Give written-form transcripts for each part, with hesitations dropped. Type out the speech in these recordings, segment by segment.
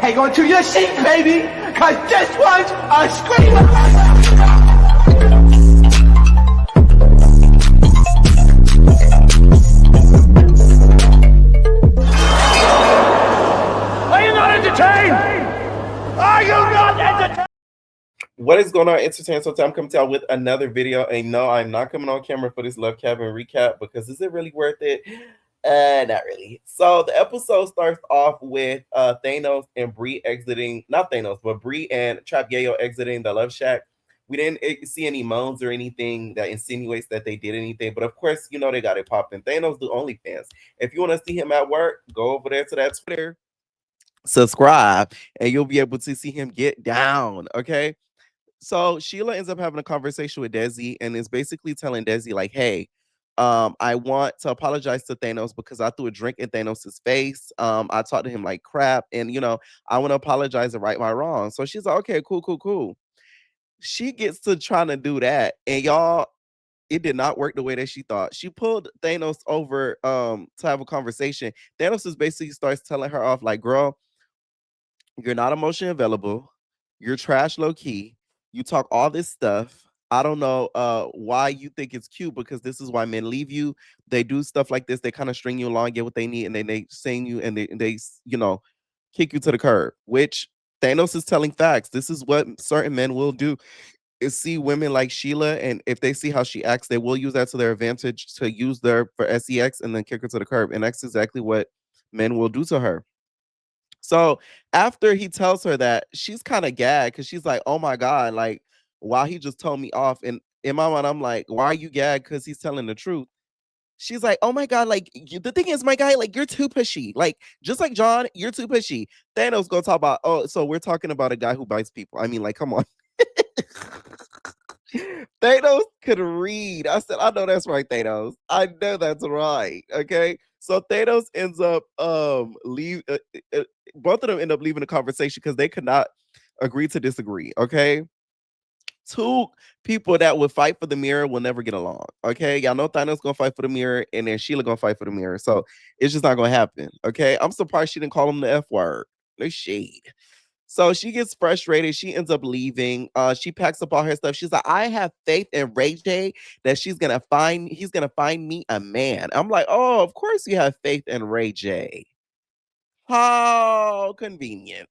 Hang on to your seat, baby, cause this one's a screamer. Are you not entertained? Are you not entertained? What is going on, Entertainment? So I'm coming to y'all with another video. And no, I'm not coming on camera for this Love Cabin recap because is it really worth it? Not really. So the episode starts off with Thanos and Bree exiting, not Thanos, but Bree and Trap Yayo exiting the Love Shack. We didn't see any moans or anything that insinuates that they did anything, but of course, you know they got it popping. Thanos do OnlyFans. If you want to see him at work, go over there to that Twitter, subscribe, and you'll be able to see him get down. Okay. So Sheila ends up having a conversation with Desi and is basically telling Desi, like, hey, I want to apologize to Thanos because I threw a drink in Thanos's face. I talked to him like crap, and I want to apologize and right my wrong. So she's like, okay, cool, cool, cool. She gets to trying to do that, and y'all, it did not work the way that she thought. She pulled Thanos over to have a conversation. Thanos is basically starts telling her off, like, girl, you're not emotionally available. You're trash low key. You talk all this stuff. I don't know why you think it's cute because this is why men leave you. They do stuff like this. They kind of string you along, get what they need, and then they sing you and they kick you to the curb. Which Thanos is telling facts. This is what certain men will do. Is see women like Sheila, and if they see how she acts, they will use that to their advantage to use their for sex and then kick her to the curb. And that's exactly what men will do to her. So after he tells her that, she's kind of gagged because she's like, oh my God, like, why he just told me off. And in my mind, I'm like, why are you gagged? Because he's telling the truth. She's like, oh my God, like, the thing is, my guy, like, you're too pushy. Like, just like John, you're too pushy. Thanos gonna talk about, oh, so we're talking about a guy who bites people. I mean, like, come on. Thanos could read. I said, I know that's right, Thanos. I know that's right. Okay. So Thanos ends up leave both of them end up leaving the conversation because they could not agree to disagree. Okay. Two people that would fight for the mirror will never get along. Okay. Y'all know Thanos gonna fight for the mirror and then Sheila gonna fight for the mirror. So it's just not gonna happen. Okay. I'm surprised she didn't call him the F word. No shade. So she gets frustrated. She ends up leaving. She packs up all her stuff. She's like, I have faith in Ray J that he's gonna find me a man. I'm like, oh, of course you have faith in Ray J. How convenient.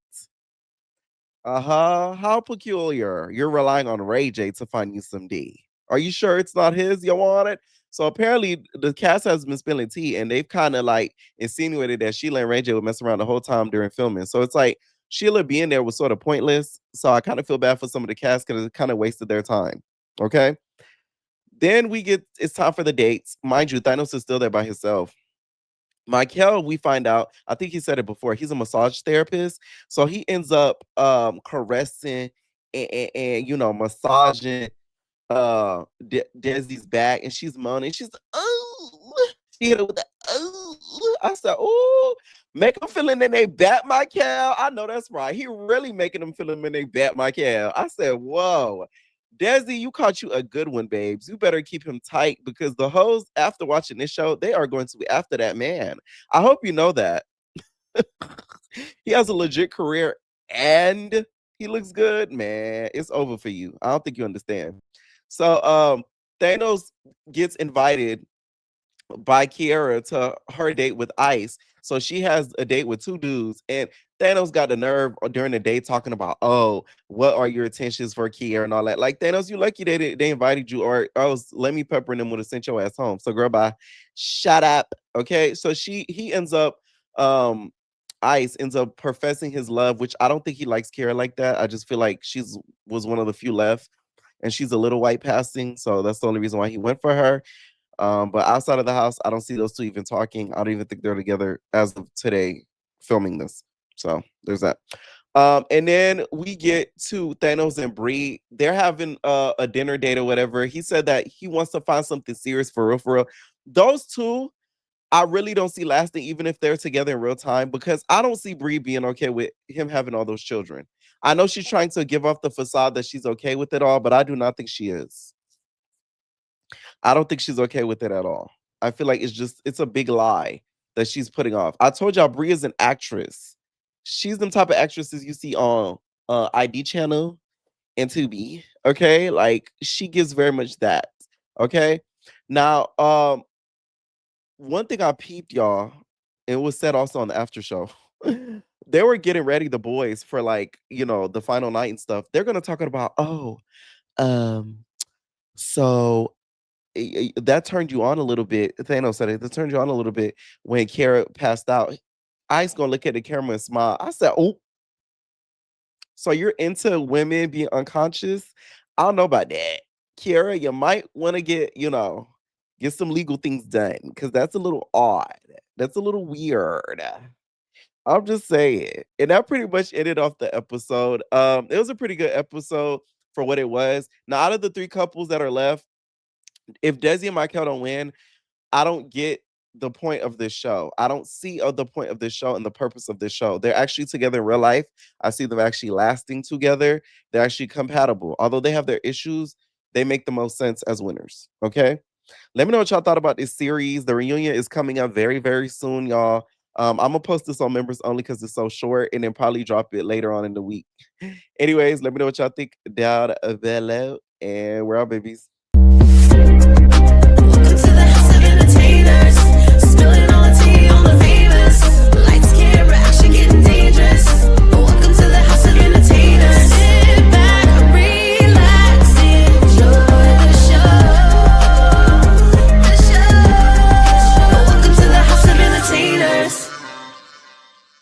Uh-huh. How peculiar. You're relying on Ray J to find you some D. Are you sure it's not his you want it? So apparently the cast has been spilling tea and they've kind of like insinuated that Sheila and Ray J would mess around the whole time during filming. So it's like Sheila being there was sort of pointless. So I kind of feel bad for some of the cast because it kind of wasted their time. Okay. Then it's time for the dates. Mind you, Thanos is still there by himself. Michael, we find out, I think he said it before, he's a massage therapist. So he ends up caressing and massaging Desi's back and she's moaning. She's oh, she hit her with the oh. I said, oh, make them feeling in they back, Michael. I know that's right. He really making them feeling in they back, Michael. I said, whoa. Desi, you caught you a good one, babes. You better keep him tight because the hoes, after watching this show, they are going to be after that man. I hope you know that. He has a legit career and he looks good, man. It's over for you. I don't think you understand. So Thanos gets invited by Kiera to her date with Ice. So she has a date with two dudes, and Thanos got the nerve during the day talking about, oh, what are your intentions for Kiera and all that. Like Thanos, you lucky they invited you, or else let me pepper them would have sent your ass home. So girl, bye. Shut up. Okay. So he ends up Ice ends up professing his love, which I don't think he likes Kiera like that. I just feel like she's was one of the few left, and she's a little white passing, so that's the only reason why he went for her. But outside of the house, I don't see those two even talking. I don't even think they're together as of today filming this. So there's that. And then we get to Thanos and Bree. They're having a dinner date or whatever. He said that he wants to find something serious for real, for real. Those two, I really don't see lasting, even if they're together in real time, because I don't see Bree being okay with him having all those children. I know she's trying to give off the facade that she's okay with it all, but I do not think she is. I don't think she's okay with it at all. I feel like it's a big lie that she's putting off. I told y'all Brie is an actress. She's the type of actresses you see on ID channel and Tubi. Okay, like she gives very much that. Okay, now one thing I peeped, y'all, it was said also on the after show. They were getting ready, the boys, for like, the final night and stuff. They're gonna talk about, oh, um, so that turned you on a little bit. Thanos said it. That turned you on a little bit when Kara passed out. Ice gonna look at the camera and smile. I said, oh, so you're into women being unconscious? I don't know about that. Kiara, you might want to get some legal things done because that's a little odd. That's a little weird. I'm just saying. And that pretty much ended off the episode. It was a pretty good episode for what it was. Now, out of the three couples that are left, if Desi and Michael don't win, I don't get the point of this show. I don't see the point of this show and the purpose of this show. They're actually together in real life. I see them actually lasting together. They're actually compatible. Although they have their issues, they make the most sense as winners. Okay. Let me know what y'all thought about this series. The reunion is coming up very, very soon, y'all. I'm gonna post this on members only because it's so short, and then probably drop it later on in the week. Anyways, let me know what y'all think down below, and we're out, babies.